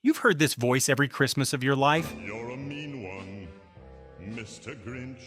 You've heard this voice every Christmas of your life. You're a mean one, Mr. Grinch.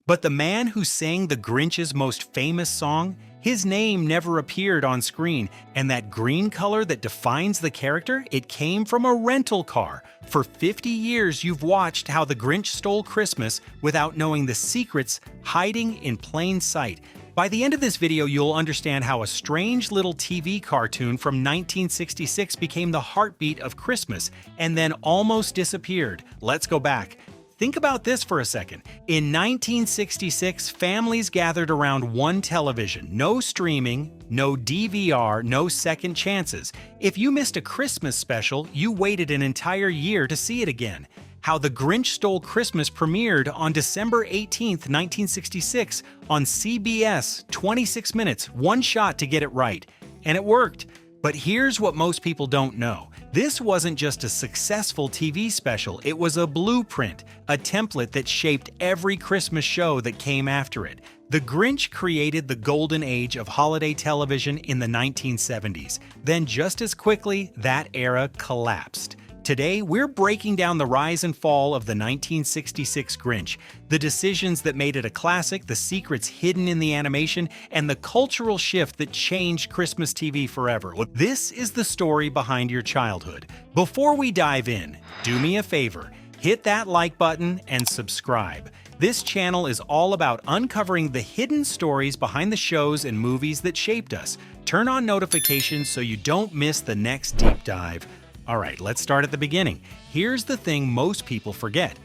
But the man who sang the Grinch's most famous song, his name never appeared on screen, and that green color that defines the character, it came from a rental car. For 50 years, you've watched how the Grinch stole Christmas without knowing the secrets hiding in plain sight. By the end of this video, you'll understand how a strange little TV cartoon from 1966 became the heartbeat of Christmas and then almost disappeared. Let's go back. Think about this for a second. In 1966, families gathered around one television. No streaming, no DVR, no second chances. If you missed a Christmas special, you waited an entire year to see it again. How the Grinch Stole Christmas premiered on December 18, 1966 on CBS, 26 minutes, one shot to get it right. And it worked. But here's what most people don't know. This wasn't just a successful TV special, it was a blueprint, a template that shaped every Christmas show that came after it. The Grinch created the golden age of holiday television in the 1970s. Then just as quickly, that era collapsed. Today, we're breaking down the rise and fall of the 1966 Grinch, the decisions that made it a classic, the secrets hidden in the animation, and the cultural shift that changed Christmas TV forever. This is the story behind your childhood. Before we dive in, do me a favor, hit that like button and subscribe. This channel is all about uncovering the hidden stories behind the shows and movies that shaped us. Turn on notifications so you don't miss the next deep dive. All right, let's start at the beginning. Here's the thing most people forget.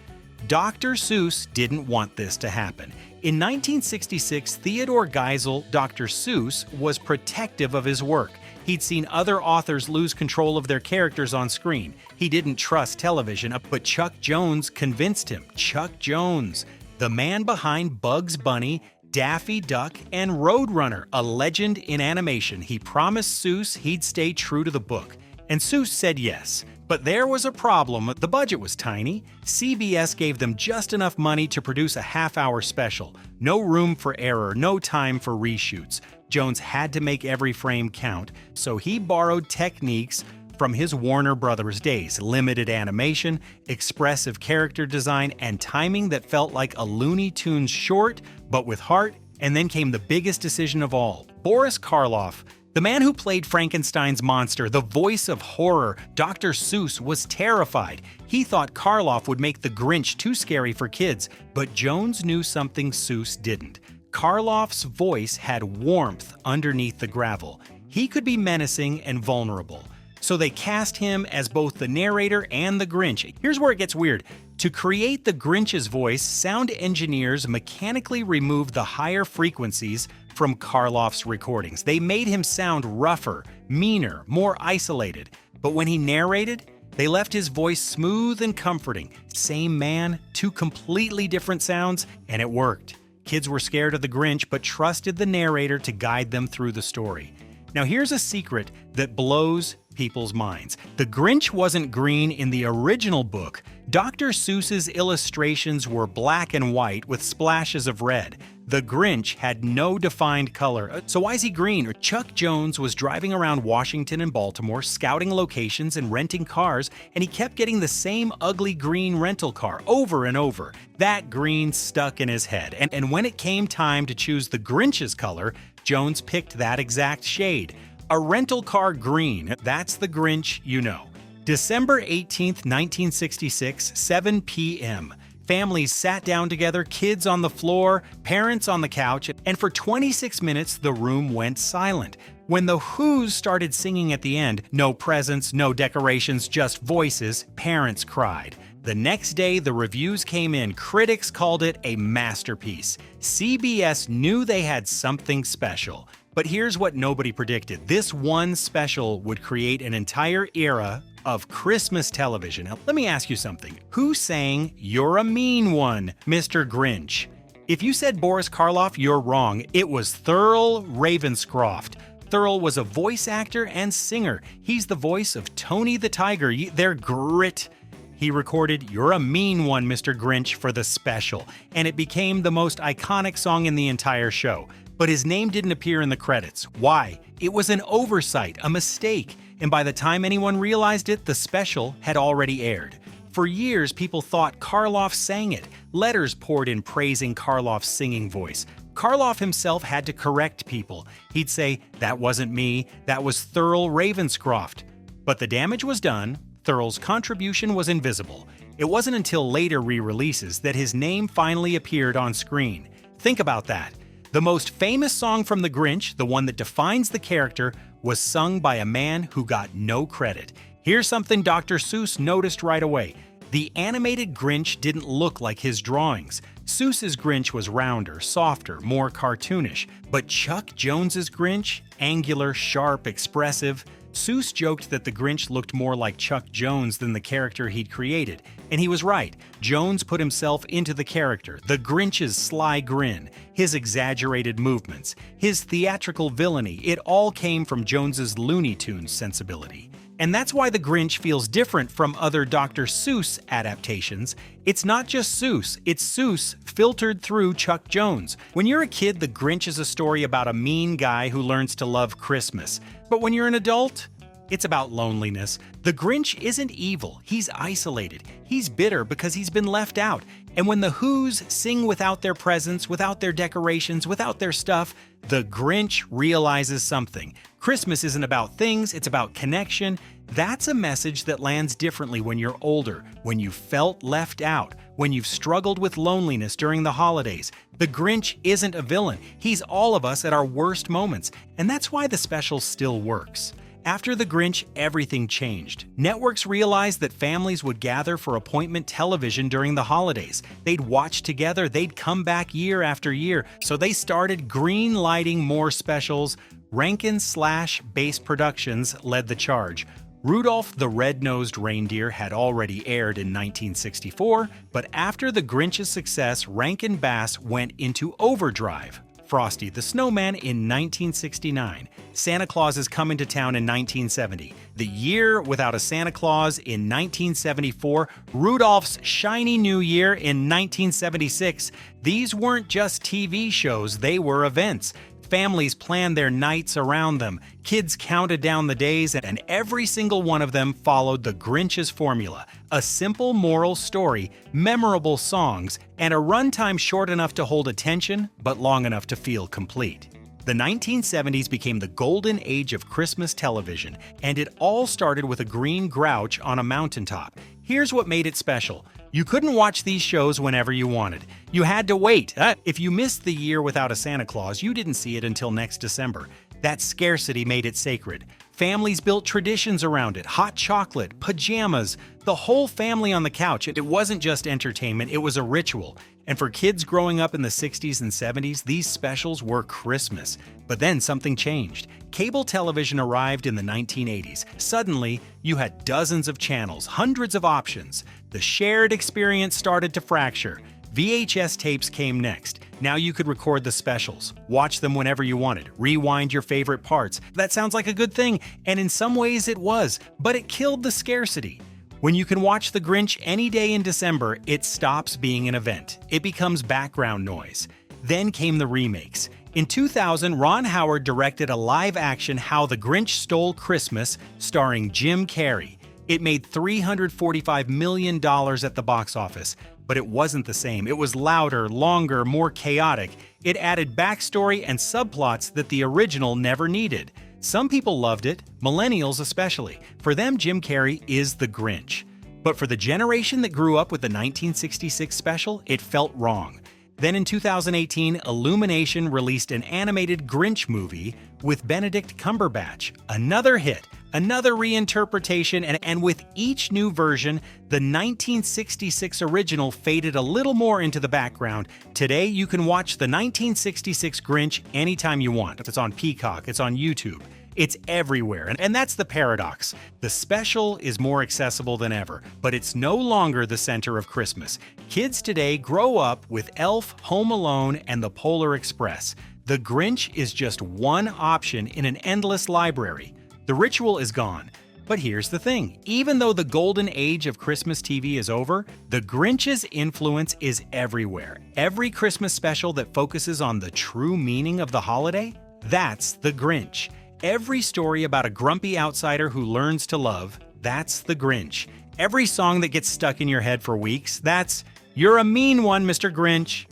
Dr. Seuss didn't want this to happen. In 1966, Theodore Geisel, Dr. Seuss, was protective of his work. He'd seen other authors lose control of their characters on screen. He didn't trust television, but Chuck Jones convinced him. Chuck Jones, the man behind Bugs Bunny, Daffy Duck, and Roadrunner, a legend in animation. He promised Seuss he'd stay true to the book. And Seuss said yes. But there was a problem. The budget was tiny. CBS gave them just enough money to produce a half-hour special. No room for error, no time for reshoots. Jones had to make every frame count, so he borrowed techniques from his Warner Brothers days: limited animation, expressive character design, and timing that felt like a Looney Tunes short, but with heart. And then came the biggest decision of all. Boris Karloff, the man who played Frankenstein's monster, the voice of horror, Dr. Seuss, was terrified. He thought Karloff would make the Grinch too scary for kids, but Jones knew something Seuss didn't. Karloff's voice had warmth underneath the gravel. He could be menacing and vulnerable. So they cast him as both the narrator and the Grinch. Here's where it gets weird. To create the Grinch's voice, sound engineers mechanically removed the higher frequencies from Karloff's recordings. They made him sound rougher, meaner, more isolated. But when he narrated, they left his voice smooth and comforting. Same man, two completely different sounds, and it worked. Kids were scared of the Grinch, but trusted the narrator to guide them through the story. Now here's a secret that blows people's minds. The Grinch wasn't green in the original book. Dr. Seuss's illustrations were black and white with splashes of red. The Grinch had no defined color. So why is he green? Chuck Jones was driving around Washington and Baltimore, scouting locations and renting cars, and he kept getting the same ugly green rental car over and over. That green stuck in his head. And when it came time to choose the Grinch's color, Jones picked that exact shade. A rental car green, that's the Grinch you know. December 18th, 1966, 7 p.m. Families sat down together, kids on the floor, parents on the couch, and for 26 minutes the room went silent. When the Who's started singing at the end, no presents, no decorations, just voices, parents cried. The next day, the reviews came in. Critics called it a masterpiece. CBS knew they had something special. But here's what nobody predicted. This one special would create an entire era of Christmas television. Now, let me ask you something. Who sang "You're a Mean One, Mr. Grinch"? If you said Boris Karloff, you're wrong. It was Thurl Ravenscroft. Thurl was a voice actor and singer. He's the voice of Tony the Tiger. They're grit. He recorded "You're a Mean One, Mr. Grinch" for the special, and it became the most iconic song in the entire show. But his name didn't appear in the credits. Why? It was an oversight, a mistake. and by the time anyone realized it, the special had already aired. For years, people thought Karloff sang it. Letters poured in praising Karloff's singing voice. Karloff himself had to correct people. He'd say, "That wasn't me, that was Thurl Ravenscroft." But the damage was done. Thurl's contribution was invisible. It wasn't until later re-releases that his name finally appeared on screen. Think about that. The most famous song from The Grinch, the one that defines the character, was sung by a man who got no credit. Here's something Dr. Seuss noticed right away. The animated Grinch didn't look like his drawings. Seuss's Grinch was rounder, softer, more cartoonish. But Chuck Jones's Grinch? Angular, sharp, expressive. Seuss joked that the Grinch looked more like Chuck Jones than the character he'd created. And he was right. Jones put himself into the character, the Grinch's sly grin, his exaggerated movements, his theatrical villainy. It all came from Jones's Looney Tunes sensibility. And that's why The Grinch feels different from other Dr. Seuss adaptations. It's not just Seuss, it's Seuss filtered through Chuck Jones. When you're a kid, The Grinch is a story about a mean guy who learns to love Christmas. But when you're an adult, it's about loneliness. The Grinch isn't evil, he's isolated. He's bitter because he's been left out. And when the Who's sing without their presents, without their decorations, without their stuff, the Grinch realizes something. Christmas isn't about things, it's about connection. That's a message that lands differently when you're older, when you felt left out, when you've struggled with loneliness during the holidays. The Grinch isn't a villain, he's all of us at our worst moments, and that's why the special still works. After The Grinch, everything changed. Networks realized that families would gather for appointment television during the holidays. They'd watch together, they'd come back year after year, so they started green-lighting more specials. Rankin/Base Productions led the charge. Rudolph the Red-Nosed Reindeer had already aired in 1964, but after The Grinch's success, Rankin Bass went into overdrive. Frosty the Snowman in 1969. Santa Claus is Coming to Town in 1970. The Year Without a Santa Claus in 1974. Rudolph's Shiny New Year in 1976. These weren't just TV shows, they were events. Families planned their nights around them. Kids counted down the days, and every single one of them followed the Grinch's formula. A simple moral story, memorable songs, and a runtime short enough to hold attention, but long enough to feel complete. The 1970s became the golden age of Christmas television, and it all started with a green grouch on a mountaintop. Here's what made it special. You couldn't watch these shows whenever you wanted. You had to wait. If you missed The Year Without a Santa Claus, you didn't see it until next December. That scarcity made it sacred. Families built traditions around it. Hot chocolate, pajamas, the whole family on the couch. It wasn't just entertainment, it was a ritual. And for kids growing up in the 60s and 70s, these specials were Christmas. But then something changed. Cable television arrived in the 1980s. Suddenly, you had dozens of channels, hundreds of options. The shared experience started to fracture. VHS tapes came next. Now you could record the specials, watch them whenever you wanted, rewind your favorite parts. That sounds like a good thing, and in some ways it was, but it killed the scarcity. When you can watch The Grinch any day in December, it stops being an event. It becomes background noise. Then came the remakes. In 2000, Ron Howard directed a live-action How the Grinch Stole Christmas starring Jim Carrey. It made $345 million at the box office, but it wasn't the same. It was louder, longer, more chaotic. It added backstory and subplots that the original never needed. Some people loved it, millennials especially. For them, Jim Carrey is the Grinch. But for the generation that grew up with the 1966 special, it felt wrong. Then in 2018, Illumination released an animated Grinch movie with Benedict Cumberbatch. Another hit, another reinterpretation, and with each new version, the 1966 original faded a little more into the background. Today, you can watch the 1966 Grinch anytime you want. It's on Peacock, it's on YouTube. It's everywhere, and that's the paradox. The special is more accessible than ever, but it's no longer the center of Christmas. Kids today grow up with Elf, Home Alone, and the Polar Express. The Grinch is just one option in an endless library. The ritual is gone. But here's the thing, even though the golden age of Christmas TV is over, the Grinch's influence is everywhere. Every Christmas special that focuses on the true meaning of the holiday, that's the Grinch. Every story about a grumpy outsider who learns to love, that's the Grinch. Every song that gets stuck in your head for weeks, that's "You're a mean one, Mr. Grinch."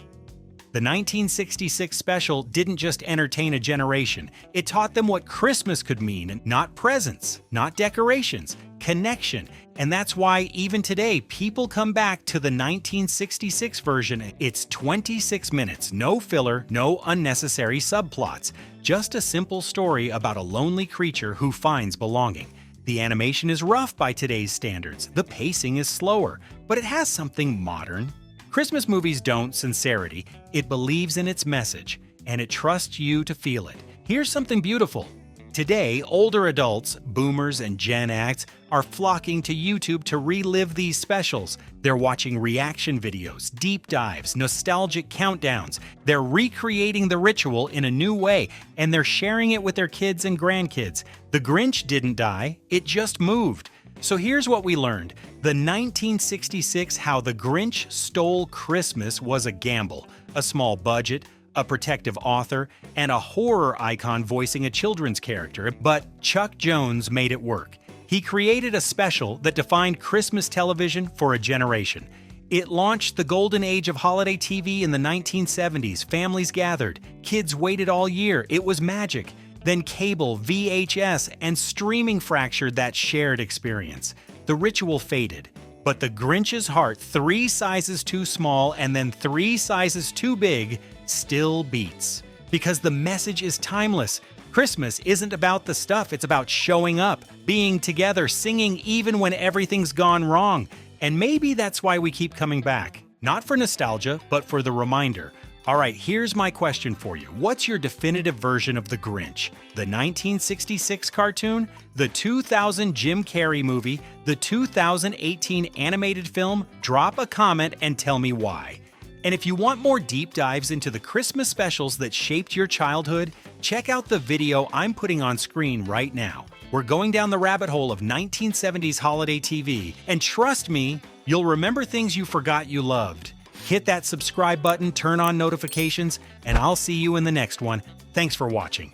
The 1966 special didn't just entertain a generation, it taught them what Christmas could mean, not presents, not decorations, connection. And that's why even today, people come back to the 1966 version. It's 26 minutes, no filler, no unnecessary subplots, just a simple story about a lonely creature who finds belonging. The animation is rough by today's standards, the pacing is slower, but it has something modern. Christmas movies don't sincerity, it believes in its message, and it trusts you to feel it. Here's something beautiful. Today, older adults, boomers and Gen X, are flocking to YouTube to relive these specials. They're watching reaction videos, deep dives, nostalgic countdowns. They're recreating the ritual in a new way, and they're sharing it with their kids and grandkids. The Grinch didn't die, it just moved. So here's what we learned. The 1966 How the Grinch Stole Christmas was a gamble, a small budget, a protective author, and a horror icon voicing a children's character, but Chuck Jones made it work. He created a special that defined Christmas television for a generation. It launched the golden age of holiday TV in the 1970s. Families gathered, kids waited all year, it was magic. Then cable, VHS, and streaming fractured that shared experience. The ritual faded, but the Grinch's heart, 3 sizes too small and then 3 sizes too big, still beats. Because the message is timeless. Christmas isn't about the stuff, it's about showing up, being together, singing even when everything's gone wrong. And maybe that's why we keep coming back. Not for nostalgia, but for the reminder. All right, here's my question for you. What's your definitive version of the Grinch? The 1966 cartoon? The 2000 Jim Carrey movie? The 2018 animated film? Drop a comment and tell me why. And if you want more deep dives into the Christmas specials that shaped your childhood, check out the video I'm putting on screen right now. We're going down the rabbit hole of 1970s holiday TV, and trust me, you'll remember things you forgot you loved. Hit that subscribe button, turn on notifications, and I'll see you in the next one. Thanks for watching.